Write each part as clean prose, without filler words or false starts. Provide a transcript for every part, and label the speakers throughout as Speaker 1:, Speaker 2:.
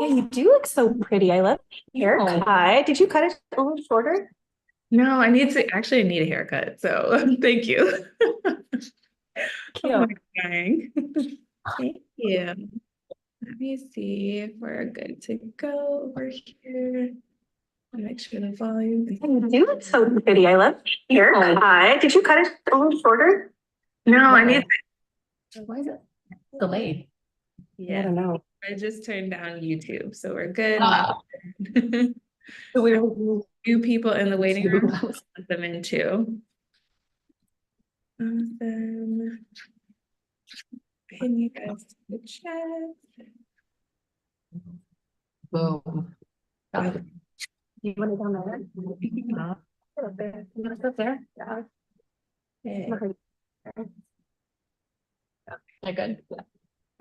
Speaker 1: Yeah, you do look so pretty. I love your haircut. Did you cut it a little shorter?
Speaker 2: No, I need a haircut. So thank you. Oh my
Speaker 1: Cute.
Speaker 2: dang. Thank you. Let me see if we're good to go over here. Make sure the volume is.
Speaker 1: You do look so pretty. I love your haircut. Did you cut it a little shorter?
Speaker 2: No, I need.
Speaker 3: Why is it delayed?
Speaker 1: I
Speaker 2: Yeah,
Speaker 1: don't know.
Speaker 2: I just turned down YouTube, so we're good.
Speaker 1: So we
Speaker 2: Few people in the waiting room. Let them in too. Awesome. Pin you guys to the chat.
Speaker 3: Boom. Got it.
Speaker 1: You want it down there? You want to sit there? Yeah.
Speaker 2: Okay.
Speaker 3: I good. Yeah.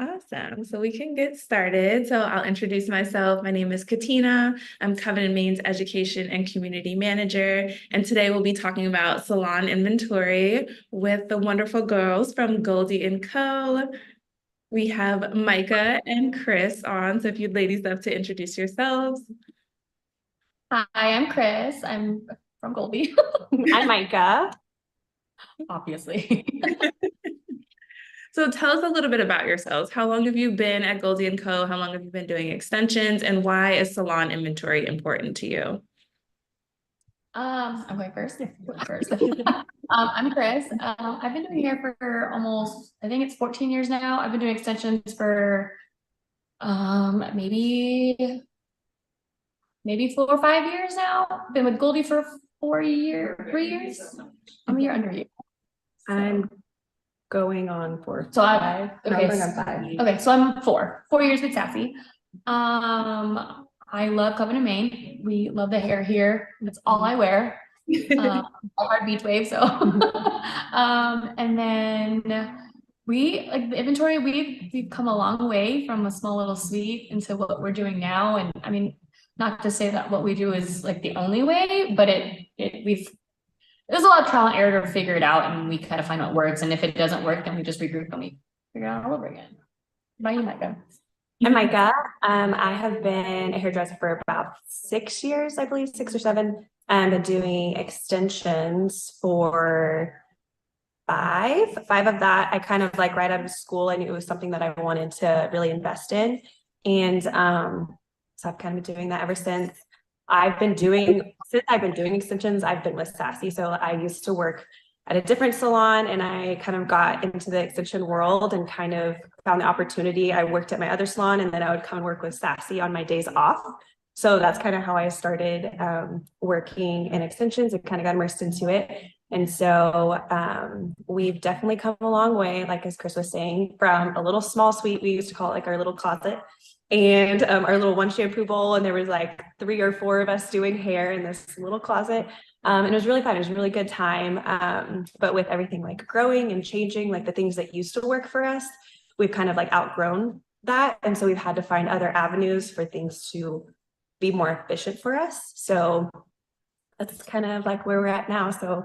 Speaker 2: Awesome. So we can get started. So I'll introduce myself. My name is Katina. I'm Covenant Main's Education and Community Manager. And today we'll be talking about salon inventory with the wonderful girls from Goldie & Co. We have Micah and Chris on. So if you'd ladies love to introduce yourselves.
Speaker 3: Hi, I'm Chris. I'm from Goldie,
Speaker 1: I'm Micah.
Speaker 3: obviously.
Speaker 2: So tell us a little bit about yourselves. How long have you been at Goldie & Co? How long have you been doing extensions? And why is salon inventory important to you?
Speaker 3: I'm going first. First. I'm Chris. I've been doing hair for almost, I think it's 14 years now. I've been doing extensions for maybe 4 or 5 years now. Been with Goldie for 3 years. I'm a year under you.
Speaker 1: I'm going on for
Speaker 3: So
Speaker 1: five.
Speaker 3: okay.
Speaker 1: No, I'm going on 5.
Speaker 3: Okay, so I'm 4 years with Sassy. I love Covenant Maine. We love the hair here. That's all I wear. A hard beach wave. So, and then we like the inventory. We've come a long way from a small little suite into what we're doing now. And I mean, not to say that what we do is like the only way, but there's a lot of trial and error to figure it out, and we kind of find what works. And if it doesn't work, then we just regroup and we figure it out all over again. Bye, you, Micah.
Speaker 1: I'm Micah. I have been a hairdresser for about 6 years, I believe, 6 or 7. I've been doing extensions for 5. 5 of that, I kind of like right out of school, I knew it was something that I wanted to really invest in. And so I've kind of been doing that ever since. Since I've been doing extensions, I've been with Sassy. So I used to work at a different salon and I kind of got into the extension world and kind of found the opportunity. I worked at my other salon and then I would come and work with Sassy on my days off. So that's kind of how I started working in extensions and kind of got immersed into it. And so we've definitely come a long way, like as Chris was saying, from a little small suite. We used to call it like our little closet and our little one shampoo bowl. And there was like 3 or 4 of us doing hair in this little closet. And it was really fun. It was a really good time. But with everything like growing and changing, like the things that used to work for us, we've kind of like outgrown that. And so we've had to find other avenues for things to be more efficient for us. So that's kind of like where we're at now. So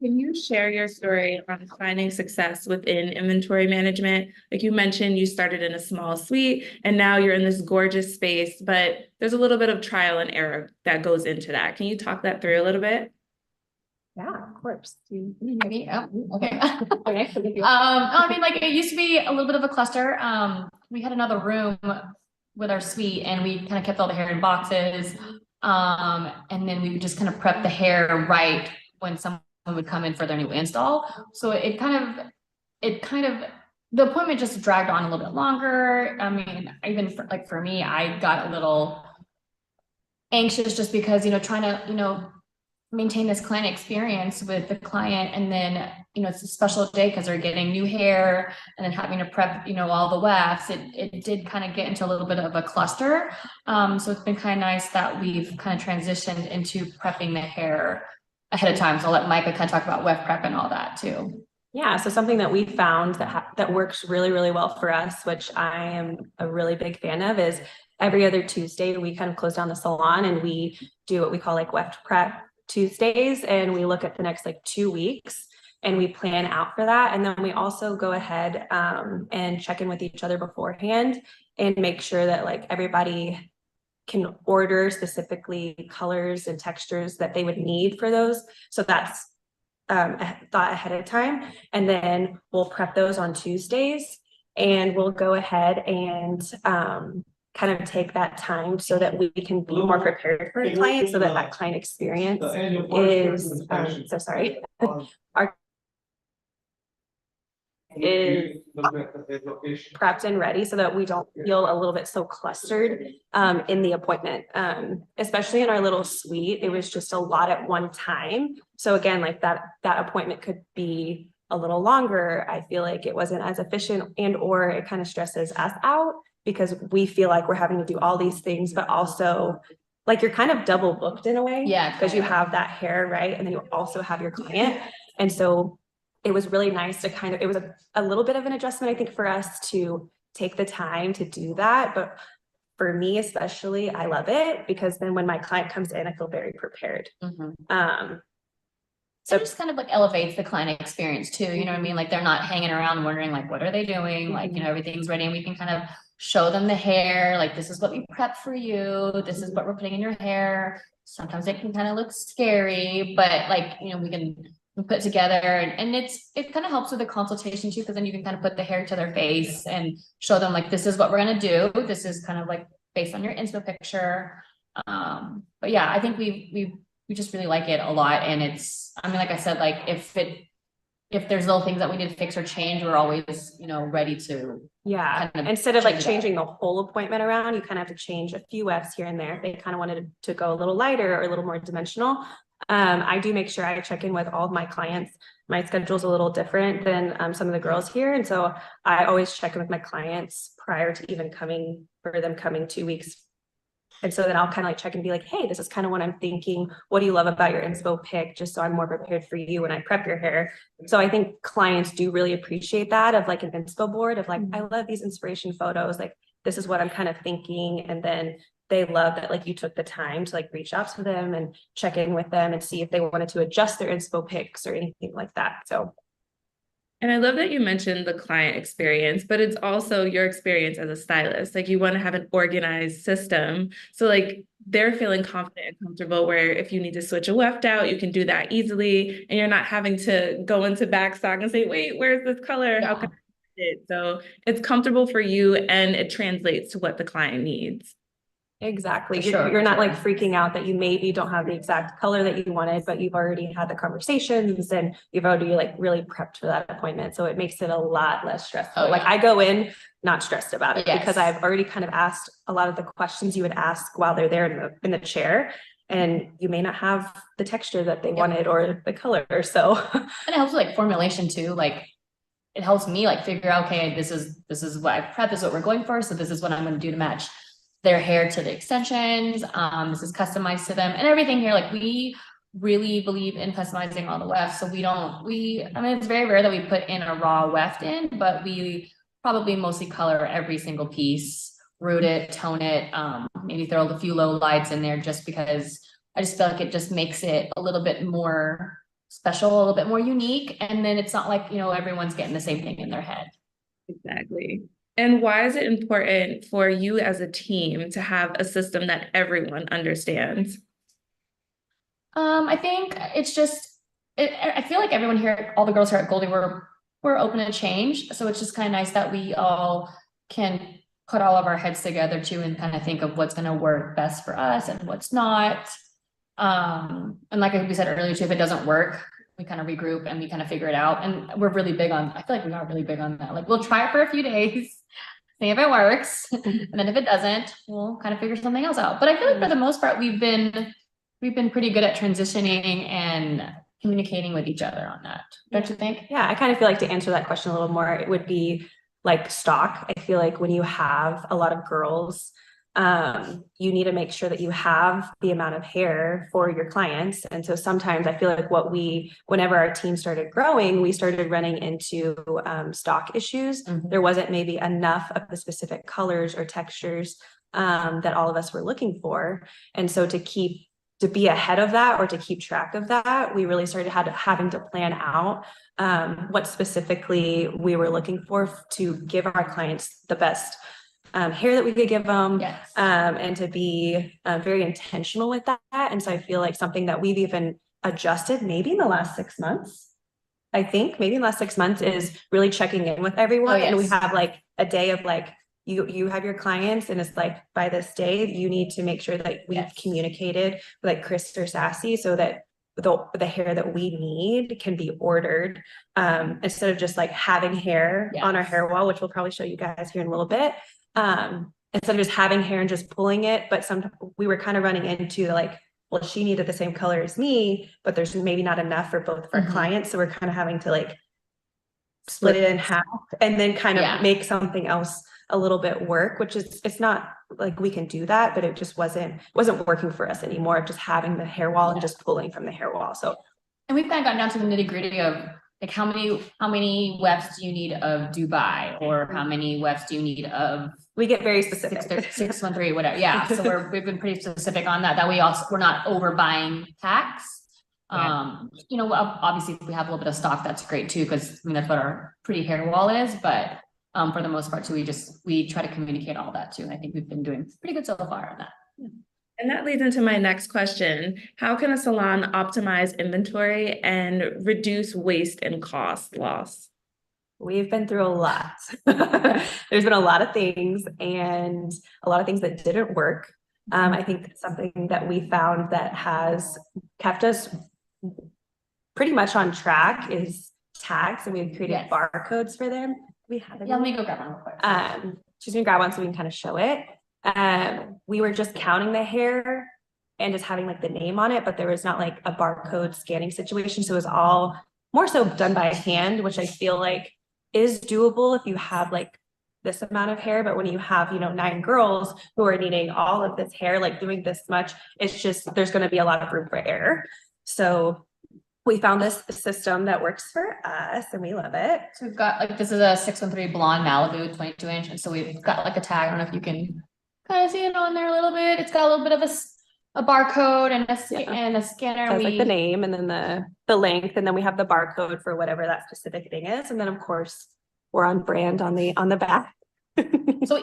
Speaker 2: can you share your story on finding success within inventory management? Like you mentioned, you started in a small suite and now you're in this gorgeous space, but there's a little bit of trial and error that goes into that. Can you talk that through a little bit?
Speaker 1: yeah, of course.
Speaker 3: Maybe. Oh, okay. I mean, like it used to be a little bit of a cluster. We had another room with our suite and we kind of kept all the hair in boxes. And then we would just kind of prep the hair right when someone would come in for their new install. So it kind of, the appointment just dragged on a little bit longer. I mean, even for me, I got a little anxious just because, trying to, maintain this client experience with the client. And then, it's a special day because they're getting new hair and then having to prep, all the wefts. It did kind of get into a little bit of a cluster. So it's been kind of nice that we've kind of transitioned into prepping the hair ahead of time. So I'll let Micah kind of talk about weft prep and all that too.
Speaker 1: Yeah, so something that we found that works really, really well for us, which I am a really big fan of, is every other Tuesday we kind of close down the salon and we do what we call like weft prep Tuesdays, and we look at the next like 2 weeks and we plan out for that. And then we also go ahead and check in with each other beforehand and make sure that like everybody can order specifically colors and textures that they would need for those. So that's thought ahead of time. And then we'll prep those on Tuesdays, and we'll go ahead and kind of take that time so that we can be more prepared for a client, so that that client experience is so sorry our is prepped and ready, so that we don't feel a little bit so clustered in the appointment. Especially in our little suite, it was just a lot at one time. So again, like that appointment could be a little longer. I feel like it wasn't as efficient, and or it kind of stresses us out because we feel like we're having to do all these things, but also like you're kind of double booked in a way.
Speaker 3: Yeah.
Speaker 1: Because you have that hair, right? And then you also have your client. And so it was really nice to kind of, it was a little bit of an adjustment, I think, for us to take the time to do that. But for me, especially, I love it because then when my client comes in, I feel very prepared.
Speaker 3: So it just kind of like elevates the client experience too. You know what I mean? Like they're not hanging around wondering like, what are they doing? Like, you know, everything's ready, and we can kind of show them the hair. Like, this is what we prepped for you. This is what we're putting in your hair. Sometimes it can kind of look scary, but like, you know, we can put together, and it kind of helps with the consultation too, because then you can kind of put the hair to their face and show them like, this is what we're going to do. This is kind of like based on your inspo picture. But yeah, I think we just really like it a lot. And it's, I mean, like I said, like if there's little things that we need to fix or change, we're always, you know, ready to.
Speaker 1: Yeah.
Speaker 3: Kind of
Speaker 1: instead of like
Speaker 3: change
Speaker 1: changing the whole appointment around, you kind of have to change a few Fs here and there. If they kind of wanted to go a little lighter or a little more dimensional. I do make sure I check in with all of my clients. My schedule's a little different than some of the girls here. And so I always check in with my clients prior to even coming 2 weeks. And so then I'll kind of like check and be like, hey, this is kind of what I'm thinking. What do you love about your inspo pic? Just so I'm more prepared for you when I prep your hair. So I think clients do really appreciate that, of like an inspo board of like, I love these inspiration photos. Like, this is what I'm kind of thinking. And then they love that like you took the time to like reach out to them and check in with them and see if they wanted to adjust their inspo pics or anything like that. So.
Speaker 2: And I love that you mentioned the client experience, but it's also your experience as a stylist. Like, you want to have an organized system. So like they're feeling confident and comfortable where if you need to switch a weft out, you can do that easily. And you're not having to go into backstock and say, wait, where's this color?
Speaker 3: Yeah.
Speaker 2: How can I do it? So it's comfortable for you and it translates to what the client needs.
Speaker 1: Exactly.
Speaker 3: Sure,
Speaker 1: You're not like freaking out that you maybe don't have the exact color that you wanted, but you've already had the conversations and you've already like really prepped for that appointment. So it makes it a lot less stressful.
Speaker 3: Oh,
Speaker 1: like
Speaker 3: yeah.
Speaker 1: I go in not stressed about it
Speaker 3: Yes.
Speaker 1: because I've already kind of asked a lot of the questions you would ask while they're there in the chair, and you may not have the texture that they wanted or the color. So
Speaker 3: And it helps with like formulation too. Like it helps me like figure out, okay, this is what I prepped, this is what we're going for. So this is what I'm going to do to match their hair to the extensions. This is customized to them and everything here. Like we really believe in customizing all the wefts. So I mean, it's very rare that we put in a raw weft in, but we probably mostly color every single piece, root it, tone it, maybe throw a few low lights in there just because I just feel like it just makes it a little bit more special, a little bit more unique. And then it's not like, you know, everyone's getting the same thing in their head.
Speaker 2: Exactly. And why is it important for you as a team to have a system that everyone understands?
Speaker 3: I think it's just, I feel like everyone here, all the girls here at Goldie, we're open to change. So it's just kind of nice that we all can put all of our heads together too and kind of think of what's going to work best for us and what's not. And like we said earlier too, if it doesn't work, we kind of regroup and we kind of figure it out. And we're really big on, I feel like we are really big on that. Like we'll try it for a few days, see if it works. And then if it doesn't, we'll kind of figure something else out. But I feel like for the most part, we've been pretty good at transitioning and communicating with each other on that. Don't you think?
Speaker 1: yeah, I kind of feel like to answer that question a little more, it would be like stock. I feel like when you have a lot of girls, you need to make sure that you have the amount of hair for your clients. And so sometimes I feel like whenever our team started growing, we started running into stock issues. There wasn't maybe enough of the specific colors or textures that all of us were looking for. And so to keep to be ahead of that or to keep track of that, we really started having to plan out what specifically we were looking for to give our clients the best hair that we could give them,
Speaker 3: Yes.
Speaker 1: and to be very intentional with that. And so I feel like something that we've even adjusted maybe in the last 6 months, I think maybe in the last 6 months, is really checking in with everyone.
Speaker 3: Oh,
Speaker 1: And we
Speaker 3: yes.
Speaker 1: have like a day of like, you have your clients, and it's like, by this day, you need to make sure that we've
Speaker 3: Yes.
Speaker 1: communicated with like Chris or Sassy so that the hair that we need can be ordered, instead of just like having hair on our
Speaker 3: Yes.
Speaker 1: hair wall, which we'll probably show you guys here in a little bit. Instead of just having hair and just pulling it, but sometimes we were kind of running into like, well, she needed the same color as me, but there's maybe not enough for both of our clients. So we're kind of having to like split it in half and then kind of make something else a little bit work, which is, it's not like we can do that, but it just wasn't working for us anymore, just having the hair wall and just pulling from the hair wall. So,
Speaker 3: and we've kind of gotten down to the nitty gritty of like, how many wefts do you need of Dubai, or how many wefts do you need of,
Speaker 1: we get very specific.
Speaker 3: 613, whatever. Yeah. So we've been pretty specific on that we also, we're not overbuying packs. You know, obviously if we have a little bit of stock, that's great too, because I mean, that's what our pretty hair wall is, but for the most part too, we try to communicate all that too. And I think we've been doing pretty good so far on that.
Speaker 2: And that leads into my next question. How can a salon optimize inventory and reduce waste and cost loss?
Speaker 1: We've been through a lot. There's been a lot of things and a lot of things that didn't work. I think something that we found that has kept us pretty much on track is tags, and we've created barcodes for them. We have it.
Speaker 3: Yeah, let me go grab one real quick.
Speaker 1: She's gonna grab one so we can kind of show it. We were just counting the hair and just having like the name on it, but there was not like a barcode scanning situation. So it was all more so done by hand, which I feel like is doable if you have like this amount of hair. But when you have, 9 girls who are needing all of this hair, like doing this much, it's just, there's going to be a lot of room for error. So we found this system that works for us and we love it.
Speaker 3: So we've got like, this is a 613 blonde Malibu 22-inch. And so we've got like a tag. I don't know if you can kind of see it on there a little bit. It's got a little bit of a barcode and a scanner.
Speaker 1: That's like the name and then the length, and then we have the barcode for whatever that specific thing is. And then of course we're on brand on the back.
Speaker 3: So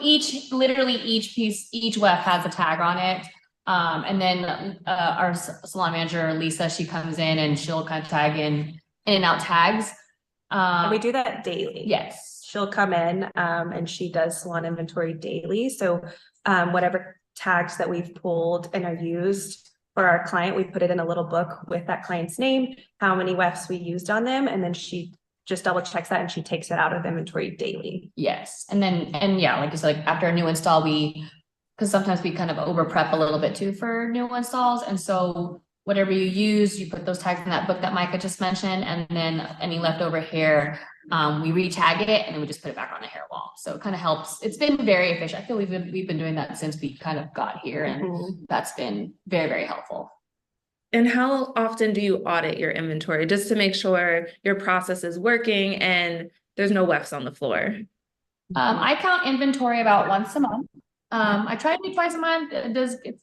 Speaker 3: literally each piece, each weft has a tag on it. And then our salon manager, Lisa, she comes in and she'll kind of tag in and out tags.
Speaker 1: And we do that daily.
Speaker 3: Yes.
Speaker 1: She'll come in and she does salon inventory daily. So whatever tags that we've pulled and are used for our client, we put it in a little book with that client's name, how many wefts we used on them, and then she just double checks that and she takes it out of inventory daily.
Speaker 3: Yes. And yeah, like you said, like after a new install, because sometimes we kind of over prep a little bit too for new installs. And so whatever you use, you put those tags in that book that Micah just mentioned, and then any leftover hair, we re-tag it and then we just put it back on the hair wall. So it kind of helps. It's been very efficient. I feel we've been doing that since we kind of got here, and that's been very, very helpful.
Speaker 2: And how often do you audit your inventory just to make sure your process is working and there's no wefts on the floor?
Speaker 3: I count inventory about once a month. I try to do twice a month. It's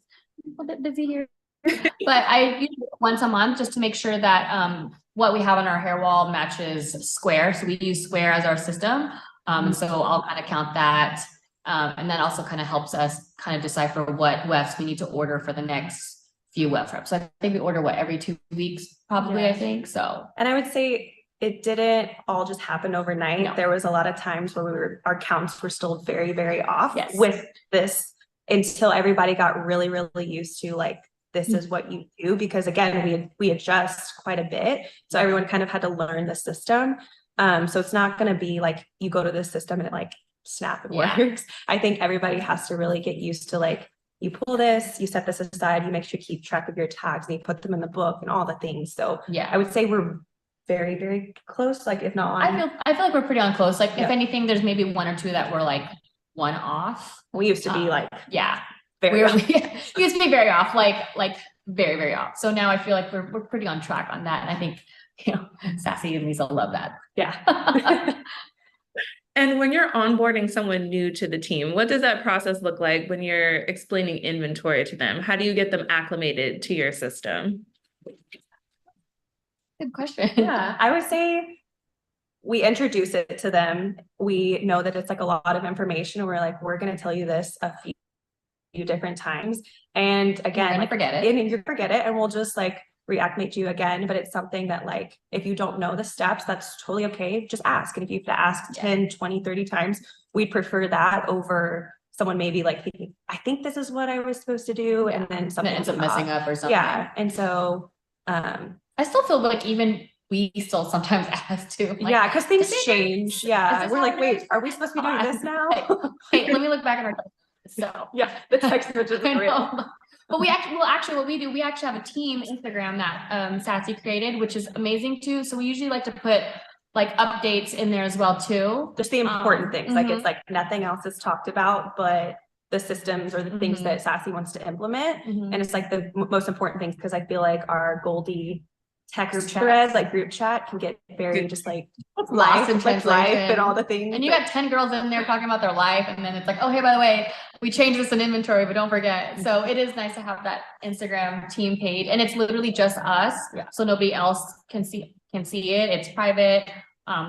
Speaker 3: a bit busy here, but I usually once a month just to make sure that what we have on our hair wall matches Square. So we use Square as our system. And so I'll kind of count that. And that also kind of helps us kind of decipher what wefts we need to order for the next few weft reps. So I think we order every 2 weeks, probably, I think so.
Speaker 1: And I would say it didn't all just happen overnight. No. There was a lot of times where our counts were still very, very off with this until everybody got really, really used to like, this is what you do, because again, we adjust quite a bit. So everyone kind of had to learn the system. So it's not going to be like you go to this system and it like snap and works. I think everybody has to really get used to like, you pull this, you set this aside, you make sure you keep track of your tags and you put them in the book and all the things. So I would say we're very, very close. Like if not on,
Speaker 3: I feel like we're pretty on close. Like if anything, there's maybe 1 or 2 that were like one off.
Speaker 1: We used to be like,
Speaker 3: we used to be very off, like very, very off. So now I feel like we're pretty on track on that. And I think, Sassy and Lisa love that.
Speaker 1: Yeah.
Speaker 2: And when you're onboarding someone new to the team, what does that process look like when you're explaining inventory to them? How do you get them acclimated to your system?
Speaker 3: Good question.
Speaker 1: Yeah, I would say we introduce it to them. We know that it's like a lot of information. We're like, we're going to tell you this a few different times. And again, like
Speaker 3: forget it.
Speaker 1: and you forget it, and we'll just like reacclimate you again. But it's something that like, if you don't know the steps, that's totally okay. Just ask. And if you have to ask 10, 20, 30 times, we'd prefer that over someone maybe like thinking, I think this is what I was supposed to do. And then something
Speaker 3: ends up messing up or something.
Speaker 1: Yeah. And so,
Speaker 3: I still feel like even we still sometimes ask too. Like,
Speaker 1: yeah, because things change. Yeah. We're like, wait, are we supposed to be doing this now?
Speaker 3: Hey, let me look back at our so
Speaker 1: yeah, the text messages are real.
Speaker 3: But we actually what we do, we actually have a team Instagram that Sassy created, which is amazing too. So we usually like to put like updates in there as well too.
Speaker 1: Just the important things. Like it's like nothing else is talked about, but the systems or the things that Sassy wants to implement. And it's like the most important things, because I feel like our Goldie text thread, like group chat, can get very just like
Speaker 3: life and
Speaker 1: like life and all the things.
Speaker 3: And you got 10 girls in there talking about their life, and then it's like, oh, hey, by the way, we changed this in inventory, but don't forget. So it is nice to have that Instagram team page, and it's literally just us. So nobody else can see it. It's private.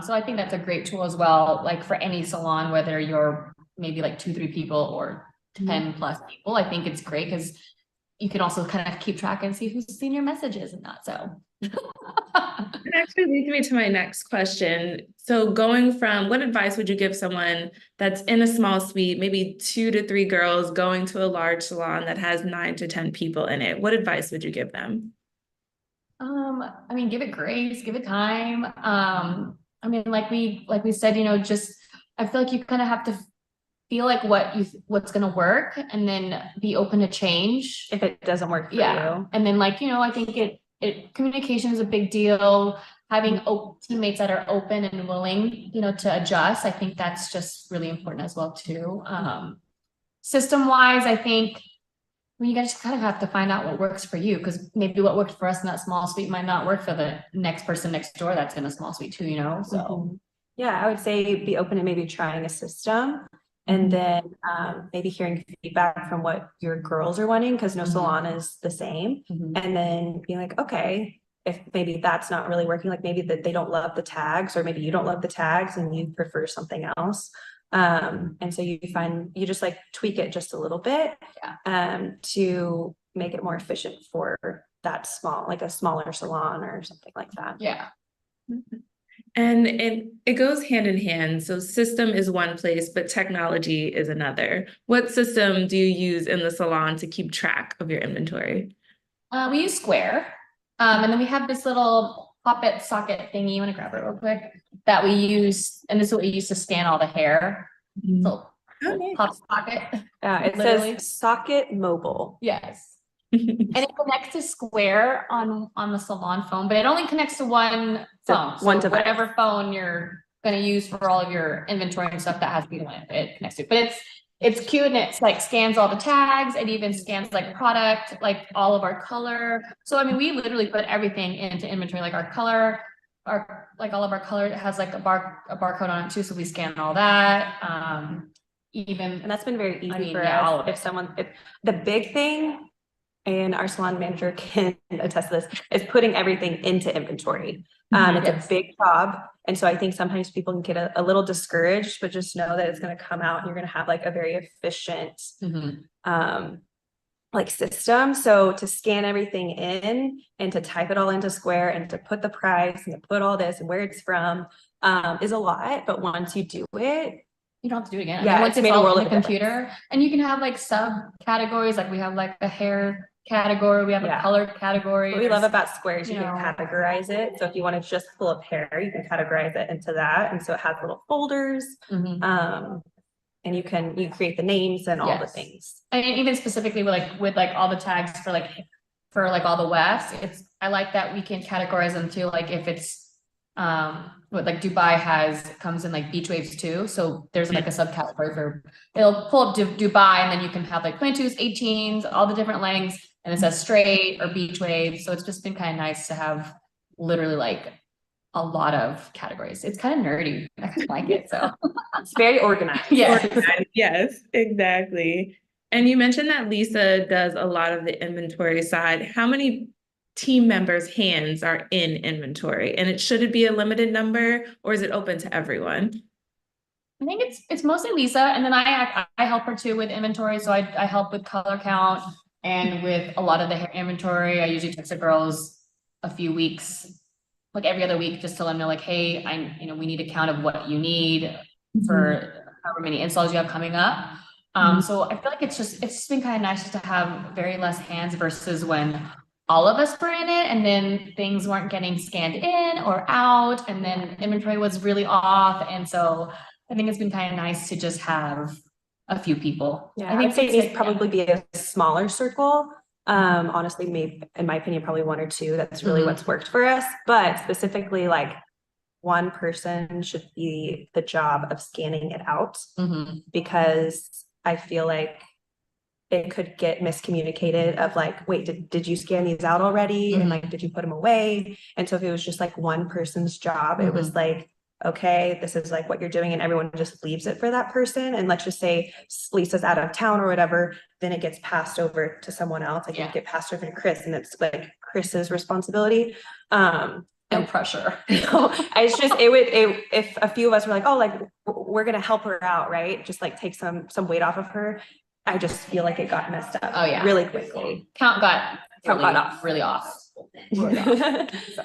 Speaker 3: So I think that's a great tool as well, like for any salon, whether you're maybe like 2-3 people or 10 plus people. I think it's great because you can also kind of keep track and see who's seen your messages and not. So
Speaker 2: it actually leads me to my next question. So going from, what advice would you give someone that's in a small suite, maybe 2 to 3 girls going to a large salon that has 9 to 10 people in it? What advice would you give them?
Speaker 3: I mean, give it grace, give it time. I mean, like we said, you know, just, I feel like you kind of have to feel like what's going to work, and then be open to change
Speaker 1: if it doesn't work for you.
Speaker 3: And then, like, you know, I think communication is a big deal. Having teammates that are open and willing, you know, to adjust. I think that's just really important as well too. System wise, I think, you guys kind of have to find out what works for you, because maybe what worked for us in that small suite might not work for the next person next door that's in a small suite too, you know? So
Speaker 1: yeah, I would say be open to maybe trying a system, and then maybe hearing feedback from what your girls are wanting, because no salon is the same. And then being like, okay, if maybe that's not really working, like maybe that they don't love the tags, or maybe you don't love the tags and you prefer something else. And so you just like tweak it just a little bit to make it more efficient for that like a smaller salon or something like that.
Speaker 3: Yeah.
Speaker 2: And it goes hand in hand. So system is one place, but technology is another. What system do you use in the salon to keep track of your inventory?
Speaker 3: We use Square. And then we have this little pop-it socket thingy. You want to grab it real quick? That we use, and this is what we use to scan all the hair. So pop socket.
Speaker 1: It says socket mobile.
Speaker 3: Yes. And it connects to Square on the salon phone, but it only connects to one phone. So whatever phone you're going to use for all of your inventory and stuff, that has to be the one it connects to. But it's cute, and it's like scans all the tags. It even scans like product, like all of our color. So I mean, we literally put everything into inventory, like our color, like all of our color. It has like a barcode on it too, so we scan all that. And
Speaker 1: that's been very easy for us. If the big thing, and our salon manager can attest to this, is putting everything into inventory. It's a big job. And so I think sometimes people can get a little discouraged, but just know that it's going to come out and you're going to have like a very efficient like system. So to scan everything in and to type it all into Square and to put the price and to put all this and where it's from is a lot. But once you do it,
Speaker 3: you don't have to do it again.
Speaker 1: Yeah,
Speaker 3: once it's all in the computer, and you can have like subcategories. Like we have like the hair category, we have a color category.
Speaker 1: What we love about Square is you can categorize it. So if you want to just pull up hair, you can categorize it into that, and so it has little folders. And you create the names and all the things. And
Speaker 3: even specifically with all the tags for all the wefts, I like that we can categorize them too. Like if it's what like Dubai comes in like beach waves too. So there's like a subcategory for, it'll pull up Dubai, and then you can have like 22s, 18s, all the different lengths, and it says straight or beach waves. So it's just been kind of nice to have literally like a lot of categories. It's kind of nerdy. I kind of like it. So
Speaker 1: It's very organized.
Speaker 3: yeah.
Speaker 2: Organized. Yes, exactly. And you mentioned that Lisa does a lot of the inventory side. How many team members' hands are in inventory? And should it be a limited number, or is it open to everyone?
Speaker 3: I think it's mostly Lisa, and then I help her too with inventory. So I help with color count and with a lot of the hair inventory. I usually text the girls a few weeks, like every other week, just to let them know, like, hey, we need a count of what you need for however many installs you have coming up. So I feel like it's just been kind of nice just to have very less hands versus when all of us were in it and then things weren't getting scanned in or out, and then inventory was really off. And so I think it's been kind of nice to just have a few people.
Speaker 1: Yeah,
Speaker 3: I think
Speaker 1: I'd say it needs to probably be a smaller circle. Honestly, maybe in my opinion, probably one or two. That's really what's worked for us. But specifically, like one person should be the job of scanning it out, because I feel like it could get miscommunicated of like, wait, did you scan these out already? And like, did you put them away? And so if it was just like one person's job, it was like, okay, this is like what you're doing, and everyone just leaves it for that person. And let's just say Lisa's out of town or whatever, then it gets passed over to someone else. Like it get passed over to Chris, and it's like Chris's responsibility.
Speaker 3: No pressure.
Speaker 1: It's just if a few of us were like, oh, like we're gonna help her out, right? Just like take some weight off of her. I just feel like it got messed up.
Speaker 3: Oh yeah,
Speaker 1: really quickly.
Speaker 3: Count got
Speaker 1: off.
Speaker 3: Really off.
Speaker 1: So.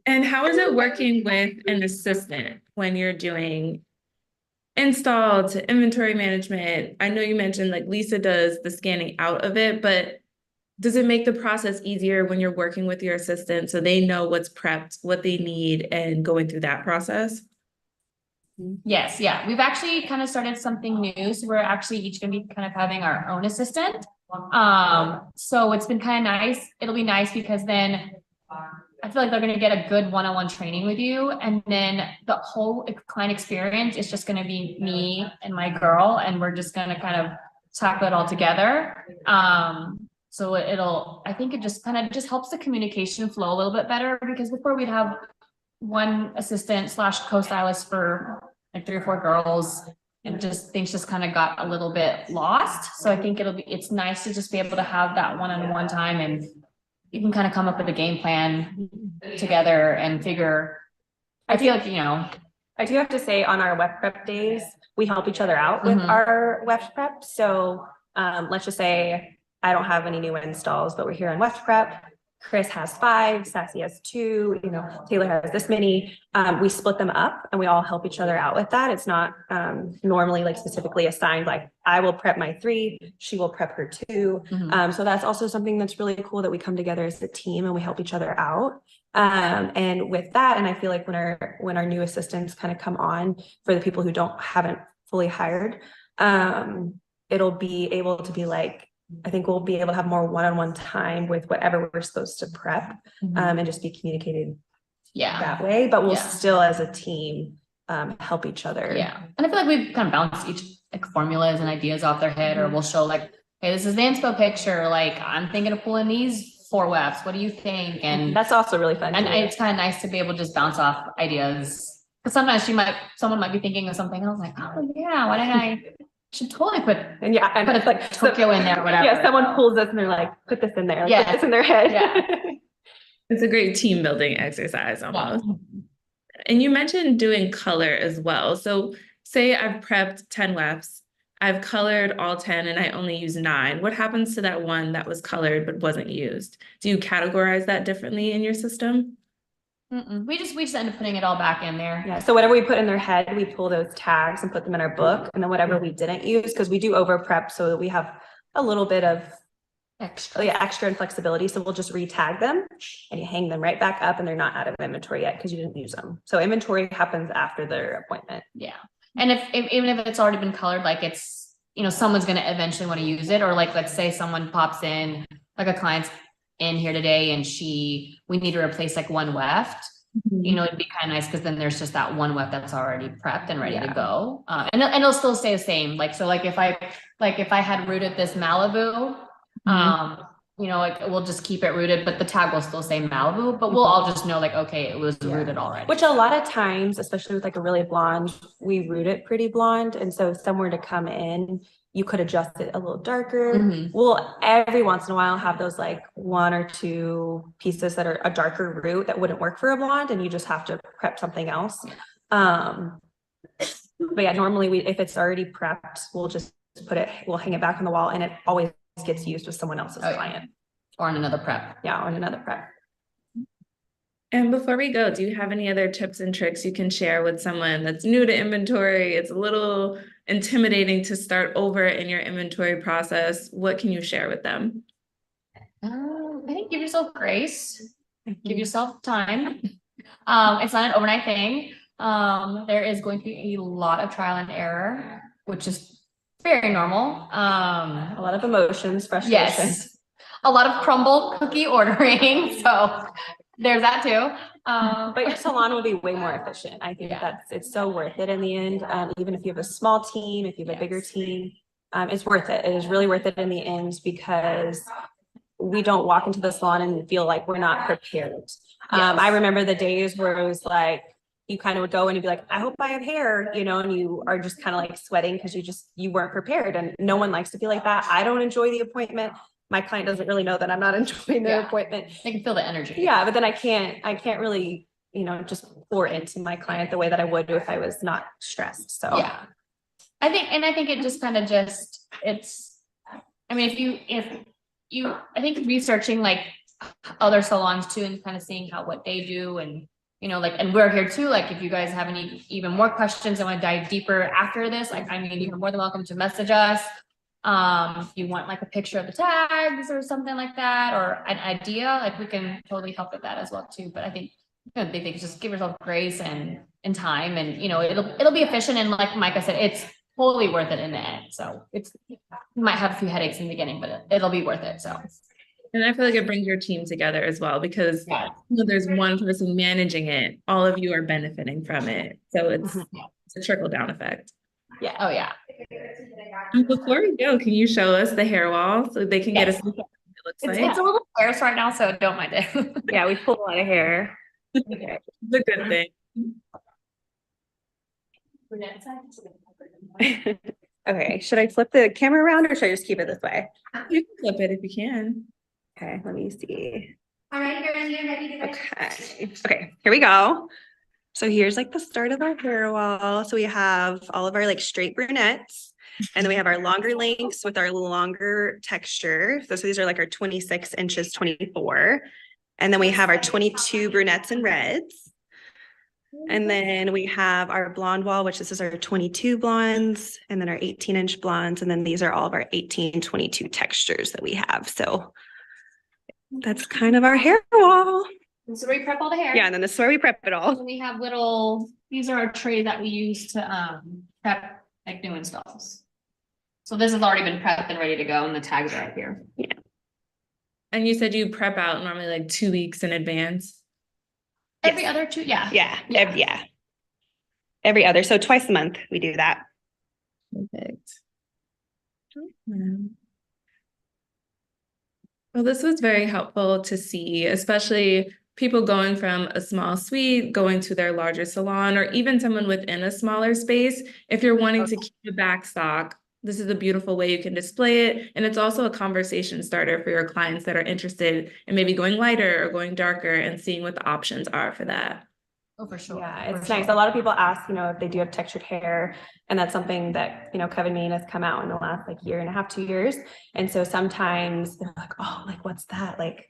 Speaker 2: And how is it working with an assistant when you're doing install to inventory management? I know you mentioned like Lisa does the scanning out of it, but does it make the process easier when you're working with your assistant so they know what's prepped, what they need, and going through that process?
Speaker 3: Yes, yeah. We've actually kind of started something new. So we're actually each gonna be kind of having our own assistant. So it's been kind of nice. It'll be nice because then I feel like they're going to get a good one-on-one training with you. And then the whole client experience is just going to be me and my girl, and we're just going to kind of tackle it all together. So I think it just kind of just helps the communication flow a little bit better, because before we'd have one assistant / co-stylist for like 3 or 4 girls, and just things just kind of got a little bit lost. So I think it's nice to just be able to have that one-on-one time, and you can kind of come up with a game plan together and figure. I feel like,
Speaker 1: I do have to say, on our web prep days, we help each other out with our web prep. So let's just say I don't have any new installs, but we're here on web prep. Chris has 5, Sassy has 2, Taylor has this many. We split them up and we all help each other out with that. It's not normally like specifically assigned, like I will prep my 3, she will prep her 2. So that's also something that's really cool, that we come together as a team and we help each other out. And with that, and I feel like when our new assistants kind of come on, for the people who haven't fully hired, it'll be able to be like, I think we'll be able to have more one-on-one time with whatever we're supposed to prep, and just be communicated that way, but we'll still as a team help each other.
Speaker 3: Yeah. And I feel like we've kind of bounced each like formulas and ideas off their head, or we'll show like, hey, this is the inspo picture. Like I'm thinking of pulling these 4 wefts. What do you think? And
Speaker 1: that's also really fun.
Speaker 3: And it's kind of nice to be able to just bounce off ideas. Because sometimes someone might be thinking of something else, like, oh yeah, why didn't I should totally put
Speaker 1: it's like
Speaker 3: Tokyo in there or whatever.
Speaker 1: Yeah, someone pulls this and they're like, put this in there, like, put this in their head.
Speaker 3: Yeah.
Speaker 2: It's a great team building exercise almost. Yeah. And you mentioned doing color as well. So say I've prepped 10 wefts, I've colored all 10 and I only use 9. What happens to that one that was colored but wasn't used? Do you categorize that differently in your system?
Speaker 3: We just end up putting it all back in there.
Speaker 1: Yeah. So whatever we put in their head, we pull those tags and put them in our book. And then whatever we didn't use, because we do over prep so that we have a little bit of extra and flexibility. So we'll just re-tag them and you hang them right back up, and they're not out of inventory yet because you didn't use them. So inventory happens after their appointment.
Speaker 3: Yeah. And even if it's already been colored, like it's, someone's going to eventually want to use it. Or like, let's say someone pops in, like a client's in here today and we need to replace like one weft, it'd be kind of nice, because then there's just that one weft that's already prepped and ready to go. And it'll still stay the same. Like, so like if I had rooted this Malibu, you know, like we'll just keep it rooted, but the tag will still say Malibu, but we'll all just know like, okay, it was rooted already.
Speaker 1: Which a lot of times, especially with like a really blonde, we root it pretty blonde. And so somewhere to come in, you could adjust it a little darker. We'll every once in a while have those like 1 or 2 pieces that are a darker root that wouldn't work for a blonde, and you just have to prep something else. But yeah, normally if it's already prepped, we'll hang it back on the wall, and it always gets used with someone else's client.
Speaker 3: Or on another prep.
Speaker 1: Yeah, on another prep.
Speaker 2: And before we go, do you have any other tips and tricks you can share with someone that's new to inventory? It's a little intimidating to start over in your inventory process. What can you share with them?
Speaker 3: I think give yourself grace, give yourself time. It's not an overnight thing. There is going to be a lot of trial and error, which is very normal.
Speaker 1: A lot of emotions, frustration.
Speaker 3: Yes, a lot of crumble cookie ordering. So there's that too.
Speaker 1: But your salon will be way more efficient. I think it's so worth it in the end. Even if you have a small team, if you have a bigger team, it's worth it. It is really worth it in the end, because we don't walk into the salon and feel like we're not prepared. I remember the days where it was like, you kind of would go in and be like, I hope I have hair, you know, and you are just kind of like sweating because you weren't prepared, and no one likes to feel like that. I don't enjoy the appointment. My client doesn't really know that I'm not enjoying their appointment.
Speaker 3: They can feel the energy.
Speaker 1: Yeah, but then I can't really, you know, just pour into my client the way that I would if I was not stressed. So
Speaker 3: yeah, I think it just kind of I mean, I think researching like other salons too, and kind of seeing what they do, and you know, like, and we're here too, like if you guys have any even more questions and want to dive deeper after this, like, I mean, you're more than welcome to message us. If you want like a picture of the tags or something like that, or an idea, like we can totally help with that as well too. But I think they think just give yourself grace and time, and you know, it'll be efficient, and like Micah said, it's totally worth it in the end. So you might have a few headaches in the beginning, but it'll be worth it. So.
Speaker 2: And I feel like it brings your team together as well, because there's one person managing it, all of you are benefiting from it. So it's a trickle down effect.
Speaker 3: Yeah. Oh yeah.
Speaker 2: And before we go, can you show us the hair wall so they can get us what it looks like?
Speaker 3: It's a little sparse right now, so don't mind it.
Speaker 1: yeah, we pull a lot of hair.
Speaker 2: Okay. It's a good thing.
Speaker 1: Okay, should I flip the camera around, or should I just keep it this way?
Speaker 2: You can flip it if you can.
Speaker 1: Okay, let me see.
Speaker 3: All right, you're ready to go.
Speaker 1: Okay, here we go. So here's like the start of our hair wall. So we have all of our like straight brunettes, and then we have our longer lengths with our longer texture. So these are like our 26 inches, 24. And then we have our 22 brunettes and reds. And then we have our blonde wall, which this is our 22 blondes, and then our 18-inch blondes. And then these are all of our 18, 22 textures that we have. So that's kind of our hair wall.
Speaker 3: And so we prep all the hair.
Speaker 1: Yeah, and then this is where we prep it all.
Speaker 3: And we have these are our trays that we use to prep like new installs. So this has already been prepped and ready to go, and the tags are right here.
Speaker 1: Yeah.
Speaker 2: And you said you prep out normally like 2 weeks in advance?
Speaker 3: Every other 2, yeah.
Speaker 1: Yeah. Every other, so twice a month we do that.
Speaker 2: Perfect. Well, this was very helpful to see, especially people going from a small suite, going to their larger salon, or even someone within a smaller space. If you're wanting to keep the back stock, this is a beautiful way you can display it. And it's also a conversation starter for your clients that are interested in maybe going lighter or going darker, and seeing what the options are for that.
Speaker 3: Oh, for sure.
Speaker 1: Yeah, it's nice. A lot of people ask, you know, if they do have textured hair, and that's something that, you know, Kevin Main has come out in the last like year and a half, 2 years. And so sometimes they're like, oh, like, what's that? Like,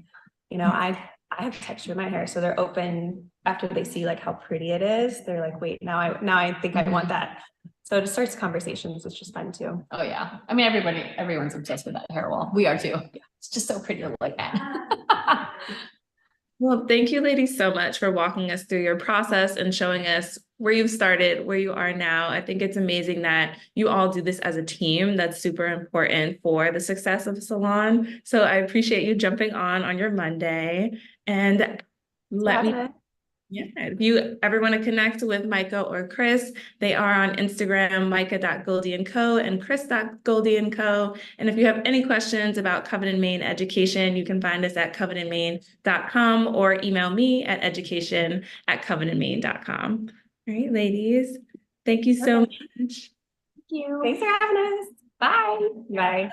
Speaker 1: you know, I have texture in my hair. So they're open after they see like how pretty it is. They're like, wait, now I think I want that. So it starts conversations, which is fun too.
Speaker 3: Oh yeah. I mean, everyone's obsessed with that hair wall. We are too. It's just so pretty to look at.
Speaker 2: Well, thank you ladies so much for walking us through your process and showing us where you've started, where you are now. I think it's amazing that you all do this as a team. That's super important for the success of the salon. So I appreciate you jumping on your Monday, and let me Yeah, if you ever want to connect with Micah or Chris, they are on Instagram, micah.goldieandco and chris.goldieandco. And if you have any questions about Covenant Maine education, you can find us at covenantmaine.com or email me at education@covenantmaine.com. All right, ladies, thank you so much.
Speaker 1: Thank you. Thanks for having us. Bye. Bye.